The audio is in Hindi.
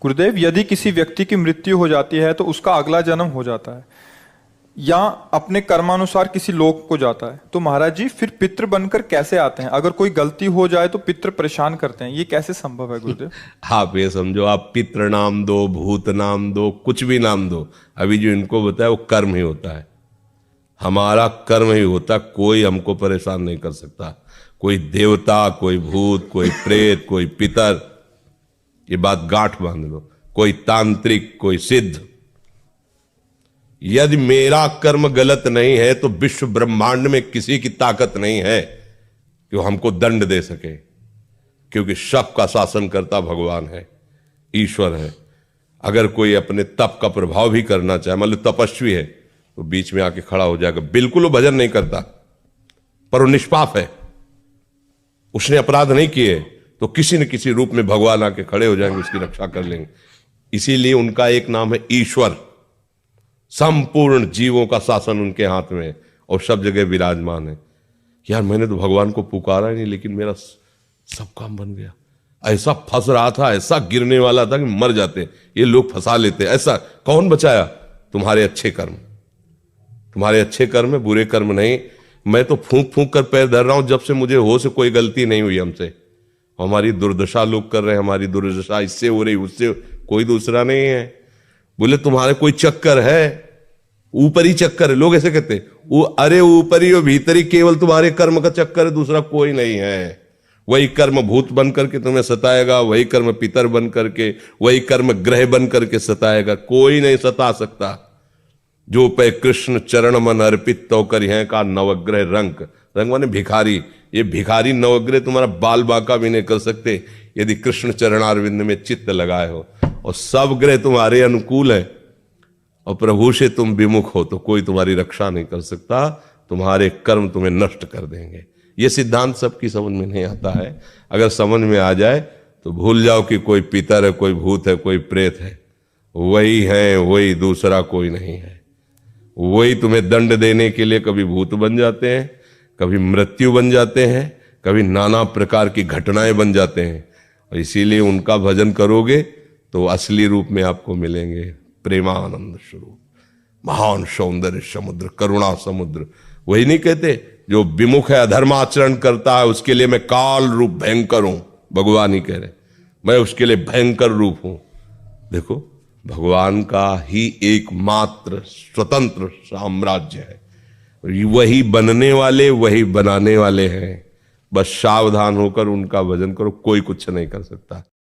गुरुदेव, यदि किसी व्यक्ति की मृत्यु हो जाती है तो उसका अगला जन्म हो जाता है या अपने कर्मानुसार किसी लोक को जाता है, तो महाराज जी फिर पितृ बनकर कैसे आते हैं? अगर कोई गलती हो जाए तो पितृ परेशान करते हैं, ये कैसे संभव है गुरुदेव? आप ये समझो, आप पितृ नाम दो, भूत नाम दो, कुछ भी नाम दो, अभी जो इनको बताया वो कर्म ही होता है। हमारा कर्म ही होता है, कोई हमको परेशान नहीं कर सकता। कोई देवता, कोई भूत, कोई प्रेत, कोई पितर, ये बात गांठ बांध लो, कोई तांत्रिक, कोई सिद्ध। यदि मेरा कर्म गलत नहीं है तो विश्व ब्रह्मांड में किसी की ताकत नहीं है कि वो हमको दंड दे सके, क्योंकि सबका शासन करता भगवान है, ईश्वर है। अगर कोई अपने तप का प्रभाव भी करना चाहे, मान लो तपस्वी है, तो बीच में आके खड़ा हो जाएगा, बिल्कुल वो भजन नहीं करता पर वो निष्पाप है, उसने अपराध नहीं किए, तो किसी न किसी रूप में भगवान आके खड़े हो जाएंगे, उसकी रक्षा कर लेंगे। इसीलिए उनका एक नाम है ईश्वर। संपूर्ण जीवों का शासन उनके हाथ में है और सब जगह विराजमान है। यार मैंने तो भगवान को पुकारा ही नहीं, लेकिन मेरा सब काम बन गया। ऐसा फंस रहा था, ऐसा गिरने वाला था कि मर जाते, ये लोग फंसा लेते। ऐसा कौन बचाया? तुम्हारे अच्छे कर्म, तुम्हारे अच्छे कर्म है, बुरे कर्म नहीं। मैं तो फूंक फूंक कर पैर धर रहा हूं, जब से मुझे होश से कोई गलती नहीं हुई हमसे। हमारी दुर्दशा लोग कर रहे हैं, हमारी दुर्दशा इससे हो रही, उससे, कोई दूसरा नहीं है। बोले तुम्हारे कोई चक्कर है? ऊपरी चक्कर है, लोग ऐसे कहते हैं। वो अरे ऊपरी और भीतरी, केवल तुम्हारे कर्म का चक्कर है, दूसरा कोई नहीं है। वही कर्म भूत बन करके तुम्हें सताएगा, वही कर्म पितर बन करके, वही कर्म ग्रह बन करके सताएगा, कोई नहीं सता सकता। जो पे कृष्ण चरण मन अर्पित तो करी है का नवग्रह रंग, रंग माने भिखारी। ये भिखारी नवग्रह तुम्हारा बाल बांका भी नहीं कर सकते यदि कृष्ण चरणारविंद में चित्त लगाए हो। और सब ग्रह तुम्हारे अनुकूल है और प्रभु से तुम विमुख हो तो कोई तुम्हारी रक्षा नहीं कर सकता। तुम्हारे कर्म तुम्हें नष्ट कर देंगे। ये सिद्धांत सबकी समझ में नहीं आता है। अगर समझ में आ जाए तो भूल जाओ कि कोई पितर है, कोई भूत है, कोई प्रेत है। वही है, वही, दूसरा कोई नहीं है। वही तुम्हें दंड देने के लिए कभी भूत बन जाते हैं, कभी मृत्यु बन जाते हैं, कभी नाना प्रकार की घटनाएं बन जाते हैं। और इसीलिए उनका भजन करोगे तो असली रूप में आपको मिलेंगे। प्रेमानंद स्वरूप, महान सौंदर्य समुद्र, करुणा समुद्र। वही नहीं कहते जो विमुख है, अधर्माचरण करता है, उसके लिए मैं काल रूप भयंकर हूं। भगवान ही कह रहे, मैं उसके लिए भयंकर रूप हूं। देखो, भगवान का ही एकमात्र स्वतंत्र साम्राज्य है। वही बनने वाले, वही बनाने वाले हैं। बस सावधान होकर उनका भजन करो, कोई कुछ नहीं कर सकता।